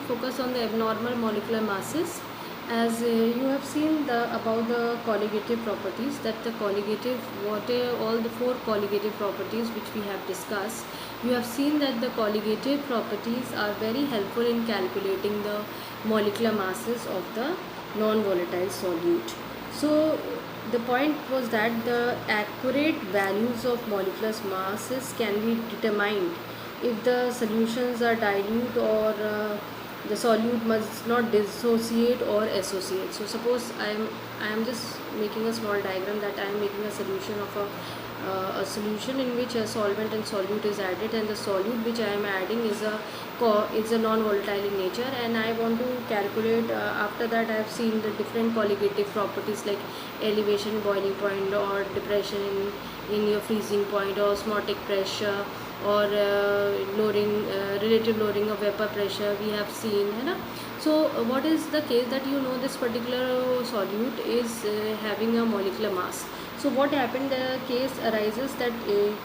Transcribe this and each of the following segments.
focus on the abnormal molecular masses. As you have seen about the colligative properties, that the colligative, what all the four colligative properties which we have discussed, you have seen that the colligative properties are very helpful in calculating the molecular masses of the non-volatile solute. So the point was that the accurate values of molecular masses can be determined if the solutions are dilute, or the solute must not dissociate or associate. So suppose I am just making a small diagram, that I am making a solution of a solution in which a solvent and solute is added, and the solute which I am adding is a non-volatile in nature, and I want to calculate, after that I have seen the different colligative properties like elevation, boiling point, or depression in your freezing point, or osmotic pressure, or lowering, relative lowering of vapor pressure we have seen, है ना. So what is the case, that you know this particular solute is having a molecular mass. So what happened, the case arises that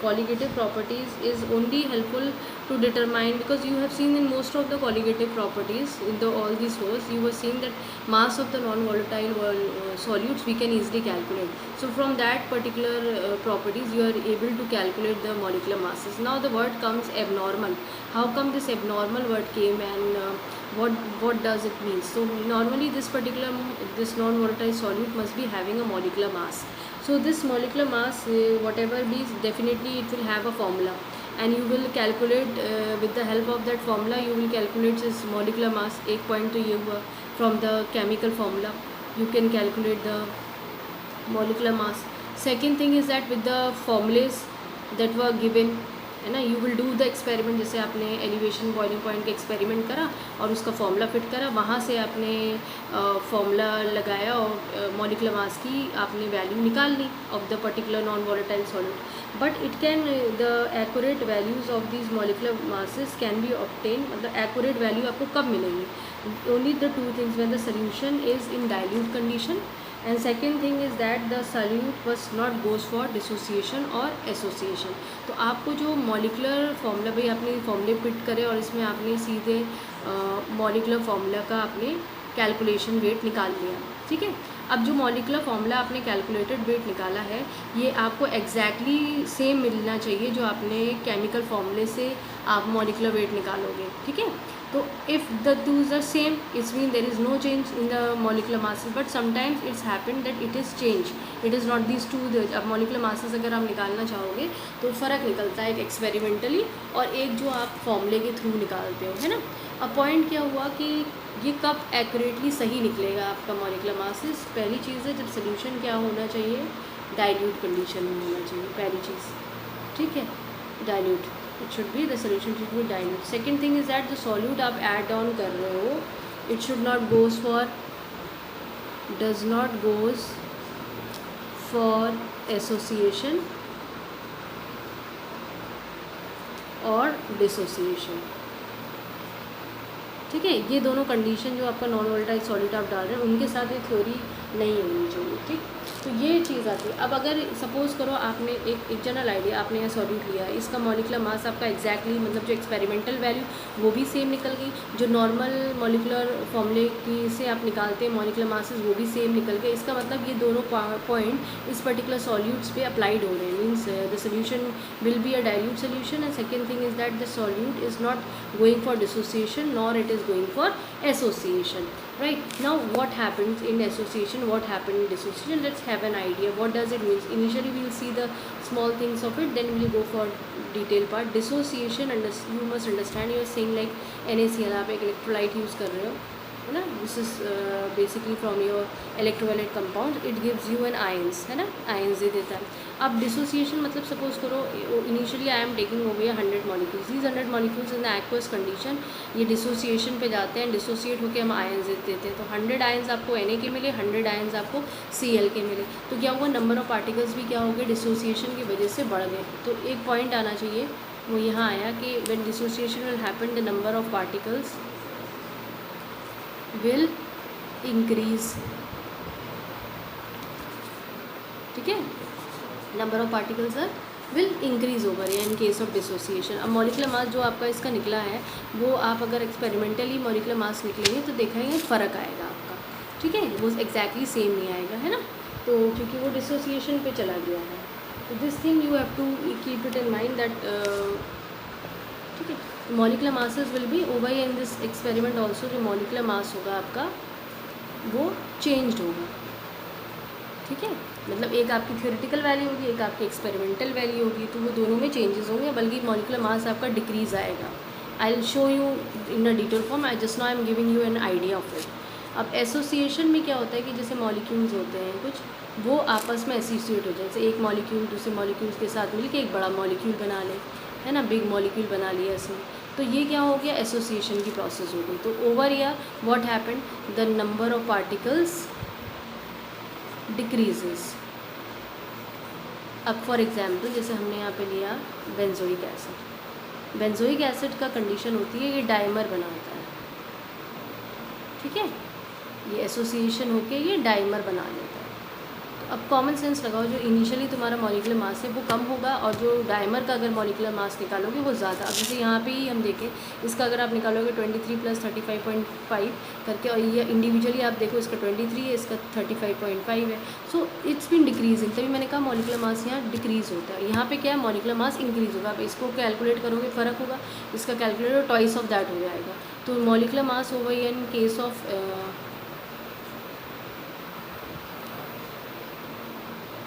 colligative properties is only helpful to determine, because you have seen in most of the colligative properties in all these rows, you were seeing that mass of the non-volatile solutes we can easily calculate. So from that particular properties you are able to calculate the molecular masses. Now the word comes abnormal. How come this abnormal word came, and what does it mean? So normally this non-volatile solute must be having a molecular mass. So this molecular mass, whatever be, definitely it will have a formula, and you will calculate with the help of that formula, you will calculate this molecular mass. एक point तो ये हुआ, from the chemical formula you can calculate the molecular mass. Second thing is that with the formulas that were given, है ना, you will do the experiment. जैसे आपने elevation, boiling point का experiment करा और उसका फॉर्मूला फिट करा, वहाँ से आपने फॉर्मूला लगाया और मॉलिकुलर मास की आपने वैल्यू निकाल ली of the particular non volatile solid. But it can, the accurate values of these molecular masses can be obtain. मतलब एक्यूरेट वैल्यू आपको कब मिलेंगी? Only the two things, when the solution is in dilute condition, and second thing is that the solute was not goes for dissociation or association. तो आपको जो molecular formula, भाई आपने फॉर्मूले फिट करे और इसमें आपने सीधे मॉलिकुलर फार्मूला का आपने कैलकुलेशन वेट निकाल लिया, ठीक है. अब जो मॉलिकुलर फार्मूला आपने कैलकुलेटेड वेट निकाला है, ये आपको एग्जैक्टली सेम मिलना चाहिए जो आपने केमिकल फार्मूले से आप मॉलिकुलर वेट निकालोगे, ठीक है. तो if the twos are same, it's mean there is no change in the molecular masses. But sometimes it's happen that it is change, it is not these two. अब molecular masses अगर आप निकालना चाहोगे तो फ़र्क निकलता है, एक एक्सपेरिमेंटली और एक जो आप फॉर्मूले के थ्रू निकालते हो, है ना. अब पॉइंट क्या हुआ कि ये कब एक्यूरेटली सही निकलेगा आपका मॉलिकुलर मासेस? पहली चीज़ है, जब सोल्यूशन क्या होना चाहिए, डाइल्यूट कंडीशन में होना चाहिए, पहली चीज़, ठीक है. Dilute, it should be, the solution should be dilute. Second thing is that the solute आप add on कर रहे हो, it should not goes for, does not goes for association or dissociation, ठीक है. ये दोनों कंडीशन जो आपका नॉन वोलेटाइल सॉलिड आप डाल रहे हैं उनके साथ ये थ्योरी नहीं होनी चाहिए, ठीक. तो ये चीज़ आती है. अब अगर सपोज़ करो आपने एक जनरल आइडिया, आपने यह सॉल्यूट लिया, इसका मॉलिकुलर मास आपका एग्जैक्टली, मतलब जो एक्सपेरिमेंटल वैल्यू वो भी सेम निकल गई, जो नॉर्मल मॉलिकुलर फॉर्मूले की से आप निकालते हैं मॉलिकुलर मासेस वो भी सेम निकल गए. इसका मतलब ये दोनों पॉइंट इस पर्टिकुलर सॉल्यूट्स पे अप्लाइड हो रहे हैं. Means the solution will be a dilute solution. And second thing is that the solute is not going for dissociation nor it is going for association. Right, now what happens in association, what happened in dissociation? Let's have an idea what does it mean. Initially we will see the small things of it, then we will go for detail part. Dissociation, and you must understand, you are saying like NaCl, आप एक electrolyte use कर रहे हो, है ना. This is basically from your electrolyte compound, it gives you an ions, है ना, ions दे देता है. अब डिसोसिएशन मतलब सपोज करो initially I am taking over 100 molecules, these 100 molecules in the aqueous condition ये डिसोसिएशन पे जाते हैं, डिसोसिएट होकर हम आयंस देते हैं. तो 100 आयंस आपको Na के मिले, 100 आयंस आपको Cl के मिले. तो क्या हुआ, नंबर ऑफ पार्टिकल्स भी क्या हो गए, डिसोसिएशन की वजह से बढ़ गए. तो एक पॉइंट आना चाहिए, वो यहाँ आया कि when dissociation will happen the number of particles will increase, ठीक है. Number of particles are will increase over या इन केस ऑफ डिसोसिएशन। अब मॉलिकुलर मास जो आपका इसका निकला है वो आप अगर एक्सपेरिमेंटली मॉलिकुलर मास निकलेंगे तो देखेंगे फ़र्क आएगा आपका, ठीक है, वो एग्जैक्टली सेम नहीं आएगा, है ना, तो क्योंकि वो डिसोसिएशन पे चला गया है। तो this thing you have to keep it in mind that, ठीक है, molecular masses will be over in this experiment also. जो मॉलिकुलर मास होगा आपका वो चेंज्ड होगा, ठीक है, मतलब एक आपकी थ्योरेटिकल वैल्यू होगी, एक आपकी एक्सपेरिमेंटल वैल्यू होगी, तो वो दोनों में चेंजेस होंगे, बल्कि मॉलिकुलर मास आपका डिक्रीज आएगा। I will show you in a detail form, I just now I am giving you an idea of it. अब एसोसिएशन में क्या होता है कि जैसे मॉलिक्यूल्स होते हैं कुछ, वो आपस में एसोसिएट हो जाए, जैसे एक मॉलिक्यूल दूसरे मॉलिक्यूल्स के साथ मिलकर एक बड़ा मॉलिक्यूल बना ले, है ना, बिग मॉलिक्यूल बना लिया इसमें, तो ये क्या हो गया, एसोसिएशन की प्रोसेस हो गई। तो over year what happened, the number of particles decreases. अब फॉर एग्जांपल जैसे हमने यहाँ पे लिया बेंजोइक एसिड, बेंजोइक एसिड का कंडीशन होती है ये डाइमर बनाता है, ठीक है, ये एसोसिएशन होके ये डाइमर बना लेता है। तो अब कॉमन सेंस लगाओ, जो इनिशियली तुम्हारा मॉलिकुलर मास है वो कम होगा और जो डाइमर का अगर मॉलिकुलर मास निकालोगे वो ज़्यादा। अब जैसे यहाँ पे ही हम देखें, इसका अगर आप निकालोगे 23 + 35.5 करके, और ये इंडिविजुअली आप देखो इसका 23 है, इसका 35.5 है, सो इट्स बीन डिक्रीजिंग। तभी मैंने कहा मॉलिकुलर मास यहाँ डिक्रीज़ होता है, यहाँ पे क्या है, मॉलिकुलर मास इंक्रीज़ होगा। अब इसको कैलकुलेट करोगे फ़र्क होगा, इसका कैलकुलेटर ट्वाइस ऑफ दैट हो जाएगा। तो molecular mass over in case of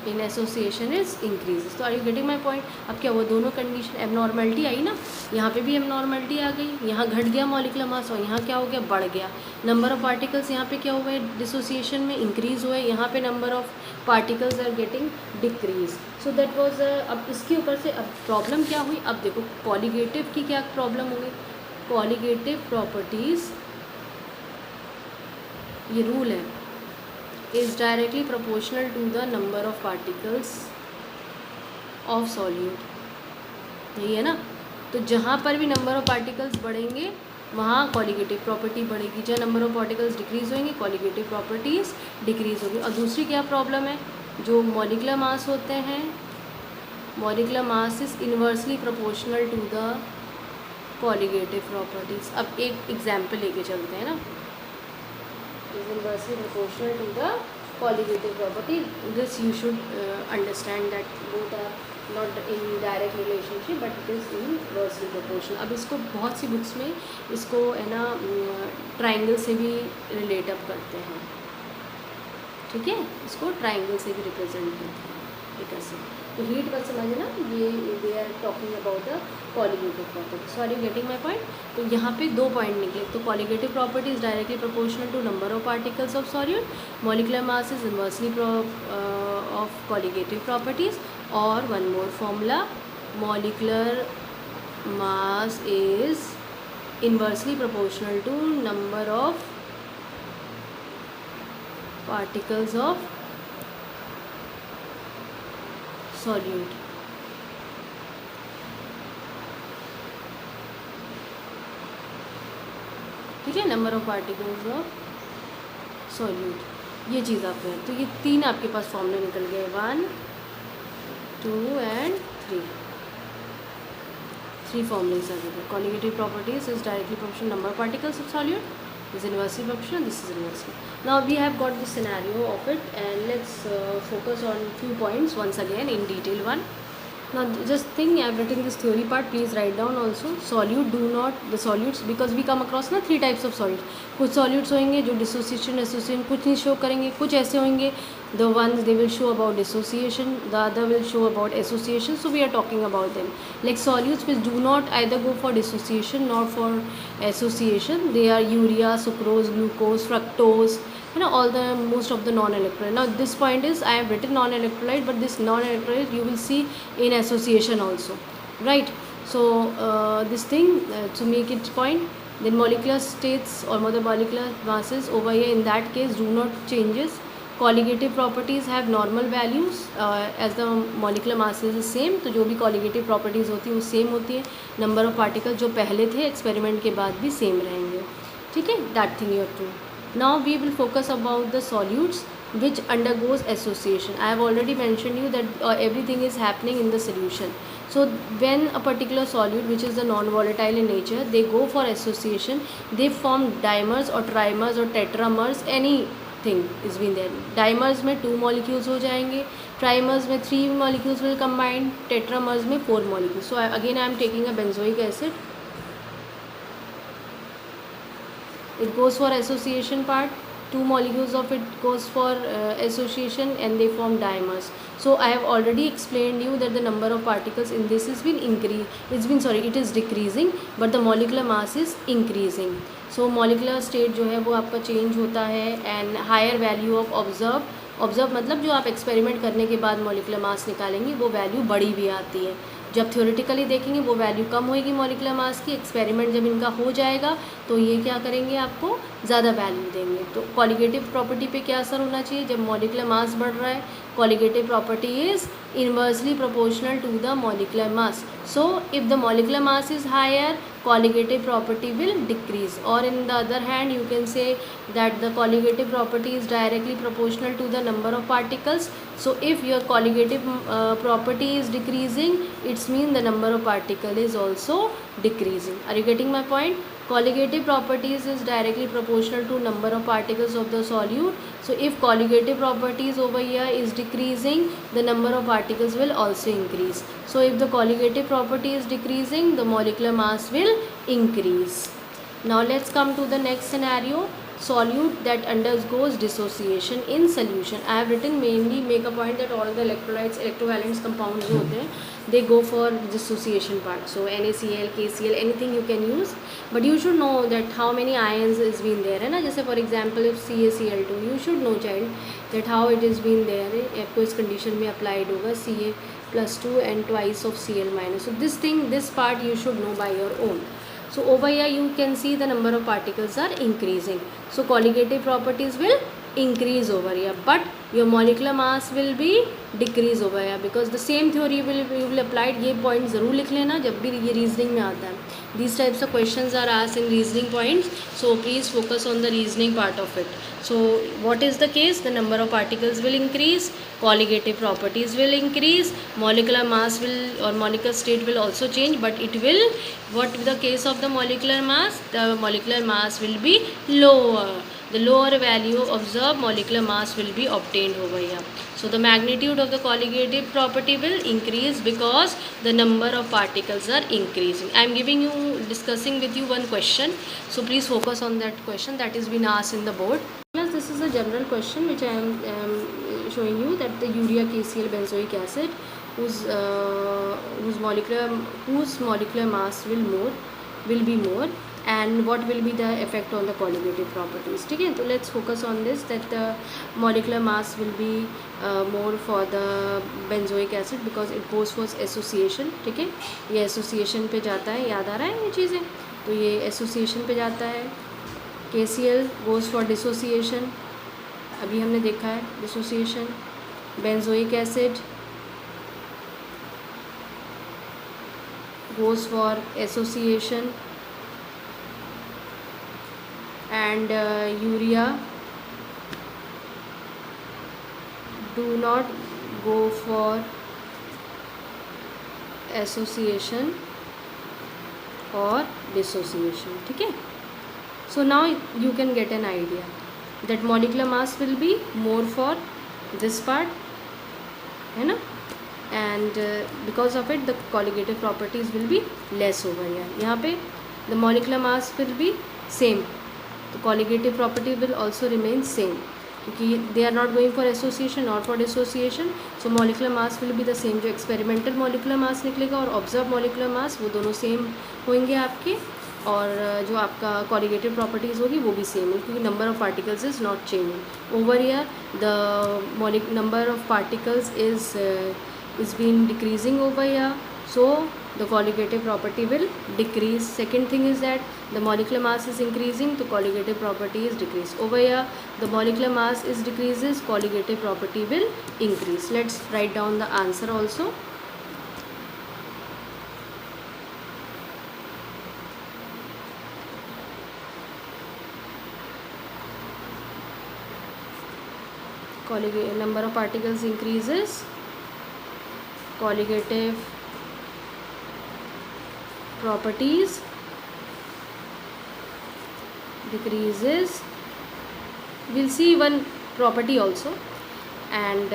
in association is increase. तो are you getting my point. अब क्या हुआ, दोनों कंडीशन एबनॉर्मेलिटी आई ना, यहाँ पे भी एबनॉर्मेलिटी आ गई, यहाँ घट गया मॉलिकुलर मास और यहाँ क्या हो गया, बढ़ गया। नंबर ऑफ पार्टिकल्स यहाँ पे क्या हुए, डिसोसिएशन में इंक्रीज हुए, यहाँ पे number of particles are getting decrease. So that was. अब इसके ऊपर से अब प्रॉब्लम क्या हुई, अब देखो कॉलिगेटिव की क्या प्रॉब्लम हो गई। कॉलिगेटिव प्रॉपर्टीज़, ये रूल है, is directly proportional to the number of particles of solute, यही है ना। तो जहाँ पर भी नंबर ऑफ पार्टिकल्स बढ़ेंगे वहाँ कॉलिगेटिव प्रॉपर्टी बढ़ेगी, जहाँ नंबर ऑफ पार्टिकल्स डिक्रीज होंगे कॉलिगेटिव प्रॉपर्टीज़ डिक्रीज होगी। और दूसरी क्या प्रॉब्लम है, जो मॉलिकुलर मास होते हैं, molecular mass is inversely proportional to the colligative properties. अब एक एग्जाम्पल लेके चलते हैं ना, is inversely proportional to the colligative property. This you should understand that both are not in direct relationship but it is inversely proportional. अब इसको बहुत सी books में इसको है ना ट्राइंगल से भी रिलेट अप करते हैं, ठीक है, इसको ट्राइंगल से भी रिप्रेजेंट करते हैं एक ऐसे। तो हीट पर समझना, ये they are talking about the colligative property. So are you getting my point. तो यहाँ पे दो पॉइंट निकले, तो colligative property is directly proportional to number of particles of solute, molecular mass is inversely of colligative properties, और one more formula, molecular mass is inversely proportional to number of particles of solute. ठीक है, number of particles of solute, ये चीज़ आप हैं। तो ये तीन आपके पास फॉर्मूले निकल गए, 1, 2 एंड 3 फॉर्मूलेज आ गए। Colligative properties is directly proportional number of particles of solute, is inversely proportional, this is inversely. Now we have got the scenario of it, and let's focus on few points once again in detail one. Now just think, I have written this theory part, please write down also. Solute do not, the solutes, because we come across ना 3 types of solutes. कुछ solutes होंगे जो dissociation association कुछ नहीं show करेंगे, कुछ ऐसे होंगे the ones they will show about dissociation, the other will show about association. So we are talking about them, like solutes which do not either go for dissociation nor for association. They are urea, sucrose, glucose, fructose, you know, all the most of the non-electrolyte. Now this point is I have written non-electrolyte, but this non-electrolyte you will see in association also, right? So this thing to make it point, then molecular states or the molecular masses over here in that case do not changes. Colligative properties have normal values as the molecular masses is same. तो जो भी colligative properties होती है वो same होती है, number of particle जो पहले थे एक्सपेरिमेंट के बाद भी सेम रहेंगे, ठीक है, that thing you have to. Now we will focus about the solutes. which undergoes association. I have already mentioned you that everything is happening in the solution. So when a particular solute which is the non-volatile in nature, they go for association, they form dimers or trimers or tetramers, anything is been there. Dimers में 2 molecules हो जाएंगे, trimers में 3 molecules will combine, tetramers में 4 molecules. So again I am taking a benzoic acid. It goes for association part, 2 molecules of it goes for association and they form dimers. So I have already explained you that the number of particles in this has been it is decreasing, but the molecular mass is increasing. So molecular state जो है वो आपका change होता है and higher value of observe मतलब जो आप experiment करने के बाद मॉलिकुलर मास निकालेंगे वो वैल्यू बड़ी भी आती है. जब थ्योरेटिकली देखेंगे वो वैल्यू कम होएगी मॉलिकुलर मास की. एक्सपेरिमेंट जब इनका हो जाएगा तो ये क्या करेंगे, आपको ज़्यादा वैल्यू देंगे. तो कॉलिगेटिव प्रॉपर्टी पे क्या असर होना चाहिए जब मॉलिकुलर मास बढ़ रहा है? Colligative property is inversely proportional to the molecular mass. So if the molecular mass is higher, colligative property will decrease, or in the other hand you can say that the colligative property is directly proportional to the number of particles. So if your colligative property is decreasing, it means the number of particle is also decreasing. Are you getting my point? Colligative properties is directly proportional to number of particles of the solute. So if colligative properties over here is decreasing, the number of particles will also increase. So if the colligative property is decreasing, the molecular mass will increase. Now let's come to the next scenario. Solute that undergoes dissociation in solution. I have written mainly make a point that all the electrolytes, electrovalence compounds जो होते हैं, they go for dissociation part. So NaCl, KCl, anything you can use, but you should know that how many ions is been there है ना. जैसे for example if CaCl2, you should know child that how it is been there. आपको इस condition में applied होगा Ca+2 and twice of Cl-. So this part you should know by your own. So over here you can see the number of particles are increasing. So colligative properties will increase over here, but your molecular mass will be decrease over here because the same theory will applied. ये point ज़रूर लिख लेना जब भी ये reasoning में आता है. These types of questions are asked in reasoning points. So please focus on the reasoning part of it. So what is the case? The number of particles will increase, colligative properties will increase, molecular mass will or molecular state will also change, but it will, what the case of the molecular mass? The molecular mass will be lower. The lower value of the molecular mass will be obtained over here. So the magnitude of the colligative property will increase because the number of particles are increasing. I am discussing with you one question. So please focus on that question that is been asked in the board. This is a general question which I am showing you that the urea KCl benzoic acid whose molecular mass will be more, and what will be the effect on the colligative properties. ठीक है, तो let's focus on this that the molecular mass will be more for the benzoic acid because it goes for association. ठीक है, ये association पे जाता है, याद आ रहा है ये चीज़ें, तो ये association पे जाता है. KCl goes for dissociation, अभी हमने देखा है dissociation. Benzoic acid goes for association, and urea do not go for association or dissociation. ठीक है, so now you can get an idea that molecular mass will be more for this part, है ना, and because of it the colligative properties will be less over here. यहाँ पे the molecular mass will be same, the colligative property will also remain same क्योंकि they are not going for association or for dissociation. So molecular mass will be the same. जो experimental molecular mass निकलेगा और observed molecular mass वो दोनों same होंगे आपके, और जो आपका colligative properties होगी वो भी same है क्योंकि number of particles is not changing. Over here the number of particles is been decreasing over here, so the colligative property will decrease. Second thing is that the molecular mass is increasing, so colligative property is decreased. Over here the molecular mass is decreases, colligative property will increase. Let's write down the answer also. number of particles increases, colligative properties decreases. We'll see one property also, and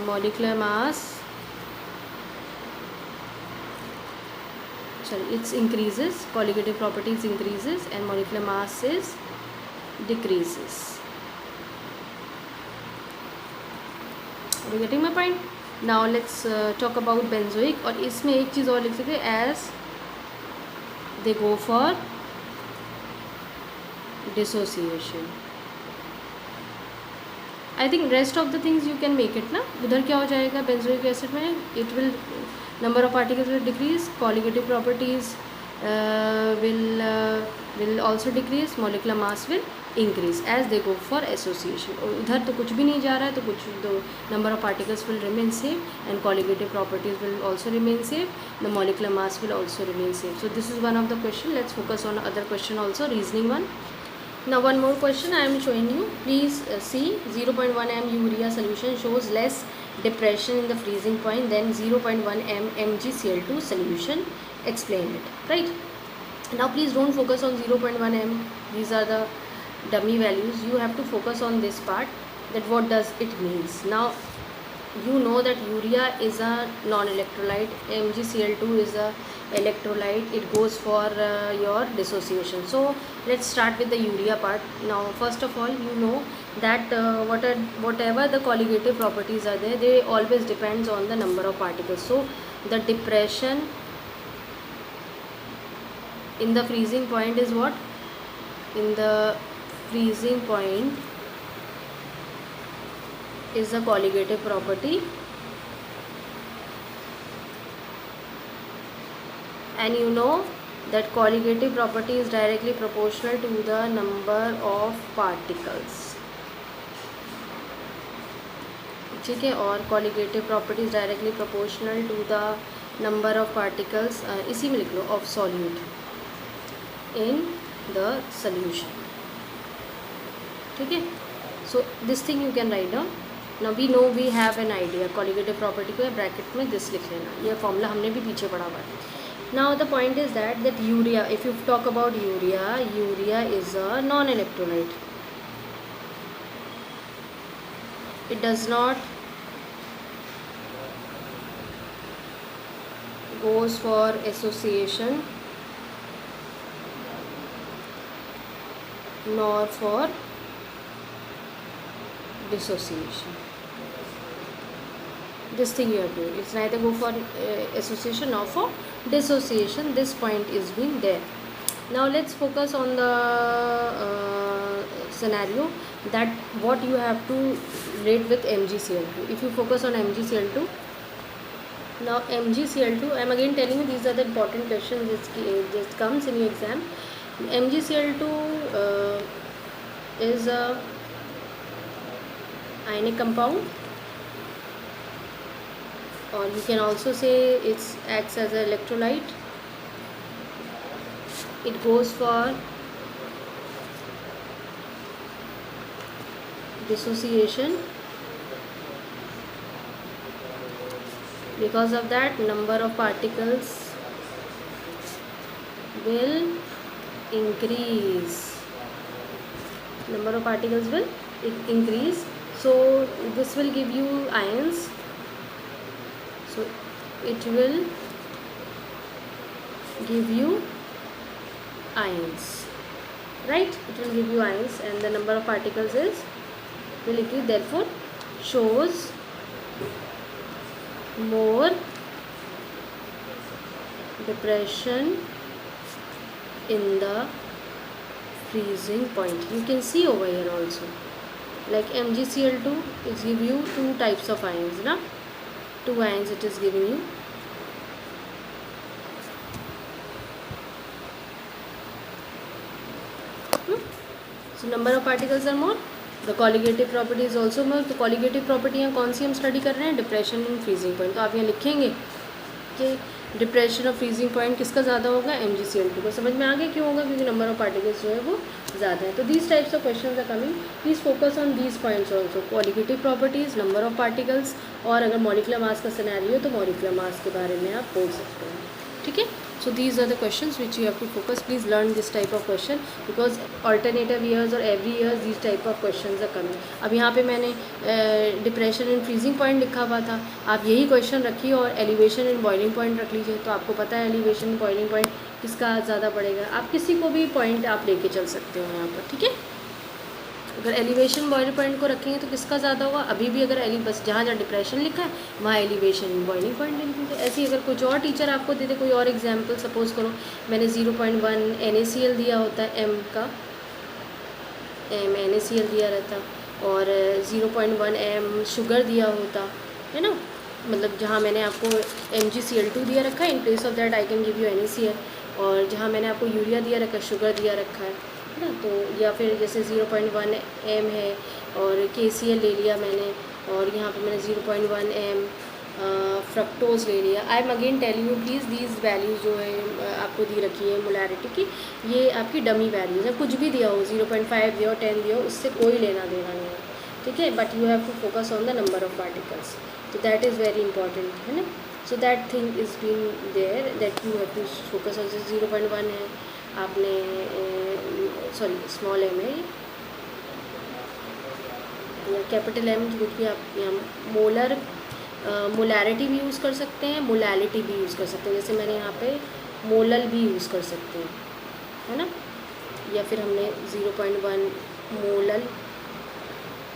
molecular mass, sorry, it's increases, colligative properties increases and molecular mass is decreases. Are you getting my point? Now let's talk about benzoic, और इसमें एक चीज़ और लिख सकते हैं, as they go for dissociation. I think rest of the things you can make it ना. उधर क्या हो जाएगा benzoic acid में, it will number of particles will decrease, colligative properties will also decrease, molecular mass will increase as they go for association. और उधर तो कुछ भी नहीं जा रहा है, तो कुछ the number of particles will remain same and colligative properties will also remain same, the molecular mass will also remain same. So this is one of the question. Let's focus on other question also, reasoning one. Now one more question I am showing you. Please see, 0.1 m urea solution shows less depression in the freezing point than 0.1 m MgCl2 solution. Explain it. Right. Now please don't focus on 0.1 m. These are the dummy values. You have to focus on this part, that what does it means. Now you know that urea is a non-electrolyte, MgCl2 is a electrolyte, it goes for your dissociation. So let's start with the urea part. Now first of all, you know that whatever the colligative properties are there, they always depends on the number of particles. So the depression in the freezing point is what? In the freezing point is the colligative property, and you know that colligative property is directly proportional to the number of particles. ठीक है, और colligative property is directly proportional to the number of particles, इसी में लिख लो, of solute in the solution. ठीक है, so this thing you can write down. Now we know, we have an idea, colligative property को bracket में this लिख लेना, यह फॉर्मूला हमने भी पीछे पढ़ा हुआ है. Now the point is that urea, if you talk about urea is a non-electrolyte. It does not goes for association nor for dissociation. This thing you are doing, it's neither go for association nor for dissociation. This point is being there. Now let's focus on the scenario that what you have to rate with MgCl2. If you focus on MgCl2, now MgCl2, I am again telling you, these are the important questions that comes in your exam. MgCl2 is a ionic compound, or you can also say it acts as an electrolyte. It goes for dissociation. Because of that, number of particles will increase. Number of particles will increase. So this will give you ions. So it will give you ions, right? It will give you ions, and the number of particles will increase. Therefore, shows more depression in the freezing point. You can see over here also, like MgCl2 is give you two types of ions, na? Two ions it is giving you. So number of particles are more. The colligative property is also more. तो colligative property यहाँ कौन सी हम study कर रहे हैं? Depression in freezing point. तो आप यहाँ लिखेंगे कि डिप्रेशन ऑफ फ्रीजिंग पॉइंट किसका ज़्यादा होगा, MgCl2 का। समझ में आ गया क्यों होगा, क्योंकि नंबर ऑफ पार्टिकल्स जो है वो ज़्यादा है। तो these types of question are coming, please focus on these points also, qualitative properties, number of particles, और अगर मॉलिक्यूलर मास का सिनेरियो तो मॉलिक्यूलर मास के बारे में आप बोल सकते हैं। ठीक है, so these are the questions which you have to focus. Please learn this type of question because alternative years or every year these type of questions are coming. अब यहाँ पे मैंने डिप्रेशन इन फ्रीजिंग पॉइंट लिखा हुआ था, आप यही question रखिए और एलिवेशन इन बॉइलिंग पॉइंट रख लीजिए, तो आपको पता है एलिवेशन इन बॉइलिंग पॉइंट किसका ज़्यादा पड़ेगा। आप किसी को भी पॉइंट आप लेके चल सकते हो यहाँ पर। ठीक है, अगर एलिवेशन बॉइलिंग पॉइंट को रखेंगे तो किसका ज़्यादा होगा, अभी भी अगर बस जहाँ जहाँ डिप्रेशन लिखा है वहाँ एलिवेशन बॉइलिंग पॉइंट लिख दीजिए। ऐसे ही अगर कुछ और टीचर आपको दे दे कोई और एग्जांपल, सपोज़ करो मैंने 0.1 NaCl दिया होता है, M का M NaCl दिया रहता, और 0.1 M शुगर दिया होता है ना, मतलब जहाँ मैंने आपको MgCl2 दिया रखा है, in place of that I can give you NaCl, और जहाँ मैंने आपको यूरिया दिया रखा है, शुगर दिया रखा है ना, तो या फिर जैसे 0.1 M है और KCl ले लिया मैंने, और यहाँ पे मैंने 0.1 M फ्रक्टोज ले लिया। I am again telling you please these values जो है आपको दी रखी है मोलैरिटी की, ये आपकी डमी वैल्यूज़ है, कुछ भी दिया हो 0.5 दिया हो 10 दिया हो, उससे कोई लेना देना नहीं है। ठीक है, but you have to focus on the number of particles, तो दैट इज़ वेरी इंपॉर्टेंट है ना। So that thing is been there that you have to focus on. 0.1 है आपने, सॉरी स्मॉल M है या कैपिटल M, कुछ भी आप यहाँ मोलर मोलैरिटी भी यूज़ कर सकते हैं, मोलैलिटी भी यूज़ कर सकते हैं, जैसे मैंने यहाँ पे मोलल भी यूज़ कर सकते हैं है ना, या फिर हमने 0.1 मोलल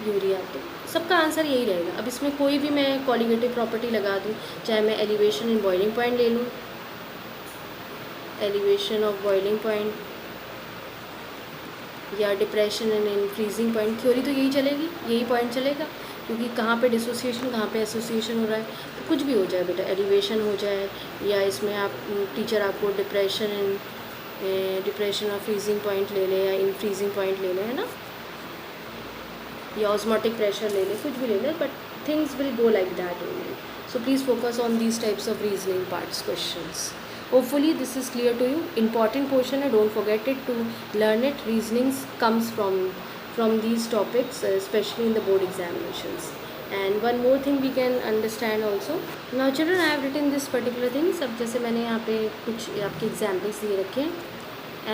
यूरिया, तो सबका आंसर यही रहेगा। अब इसमें कोई भी मैं कॉलिगेटिव प्रॉपर्टी लगा दूँ, चाहे मैं एलिवेशन इन बॉइलिंग पॉइंट ले लूँ, एलिवेशन ऑफ बॉइलिंग पॉइंट, या depression in freezing point, theory तो यही चलेगी, यही पॉइंट चलेगा, क्योंकि कहाँ पे डिसोसिएशन कहाँ पे एसोसिएशन हो रहा है, तो कुछ भी हो जाए बेटा, एलिवेशन हो जाए, या इसमें आप टीचर आपको डिप्रेशन ऑफ फ्रीजिंग पॉइंट ले ले, या इन फ्रीजिंग पॉइंट ले ले, है ना, या ऑस्मोटिक प्रेशर ले ले, कुछ भी ले ले, but things will go like that only. So please focus on these types of reasoning parts questions. Hopefully this is clear to you. Important portion है, don't forget it to learn it. Reasonings comes from these topics, especially in the board examinations. And one more thing we can understand also. Now children, I have written this particular things. अब जैसे मैंने यहाँ पे कुछ आपके examples दिए रखे हैं,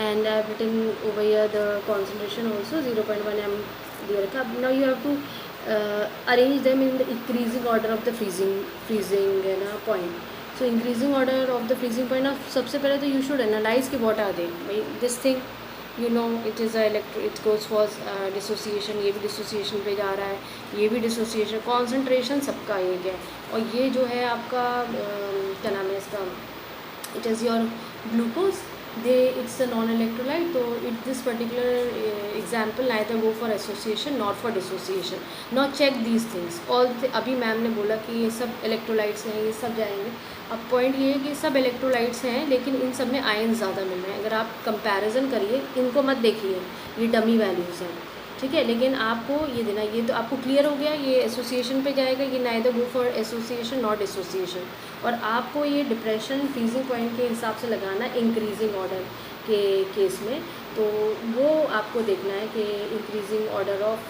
and I have written over here the concentration also 0.1 M दिया रखा। Now you have to arrange them in the increasing order of the freezing है ना point. So increasing order of the freezing point, now सबसे पहले तो you should analyze कि what are they, भाई this thing you know it is a it goes for dissociation, ये भी dissociation पे जा रहा है, ये भी dissociation, concentration सबका एक है, और ये जो है आपका क्या नाम है इसका, it is your glucose, it's a non-electrolyte, तो this particular example neither go for association nor for dissociation. Now check these things all अभी मैम ने बोला कि ये सब electrolytes हैं, ये सब जाएंगे। अब पॉइंट ये है कि सब इलेक्ट्रोलाइट्स हैं, लेकिन इन सब में आयन ज़्यादा मिल रहे हैं। अगर आप कंपैरिजन करिए, इनको मत देखिए, ये डमी वैल्यूज़ हैं, ठीक है, लेकिन आपको ये देना, ये तो आपको क्लियर हो गया, ये एसोसिएशन पे जाएगा, ये neither go for association not association, और आपको ये डिप्रेशन फ्रीजिंग पॉइंट के हिसाब से लगाना इंक्रीजिंग ऑर्डर के केस में, तो वो आपको देखना है कि increasing order of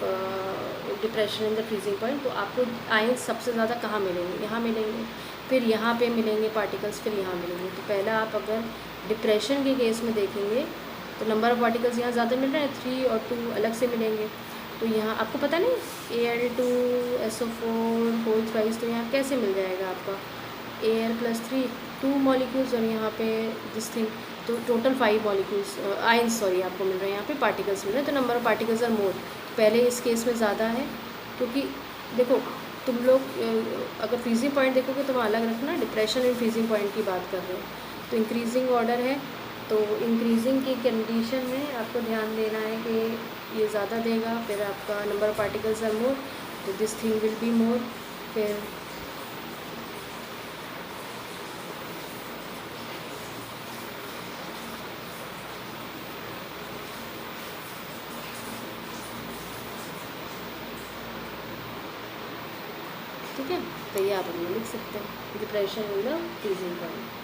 depression in the freezing point, तो आपको आयन सबसे ज़्यादा कहाँ मिलेंगे, यहाँ मिलेंगे, फिर यहाँ पे मिलेंगे पार्टिकल्स, फिर यहाँ मिलेंगे। तो पहला आप अगर डिप्रेशन के केस में देखेंगे तो नंबर ऑफ़ पार्टिकल्स यहाँ ज़्यादा मिल रहे हैं, 3 और 2 अलग से मिलेंगे, तो यहाँ आपको पता नहीं Al2SO4 होल ट्वाइस, तो यहाँ कैसे मिल जाएगा आपका Al+3 2 मॉलिक्यूल्स, और यहाँ पे दिस थिंग, तो टोटल 5 मॉलिक्यूल्स आयंस आपको मिल रहे हैं, यहाँ पे पार्टिकल्स मिल रहे हैं, तो number of particles are more. पहले इस केस में ज़्यादा है, क्योंकि देखो तुम लोग अगर फ्रीजिंग पॉइंट देखोगे तो वहाँ अलग रखना, डिप्रेशन एंड फ्रीजिंग पॉइंट की बात कर रहे हो, तो इंक्रीजिंग ऑर्डर है, तो इंक्रीजिंग की कंडीशन में आपको ध्यान देना है कि ये ज़्यादा देगा, फिर आपका number of particles are more, तो this thing will be more, फिर ठीक है, तो ये आप अपना लिख सकते हैं depression in the freezing point.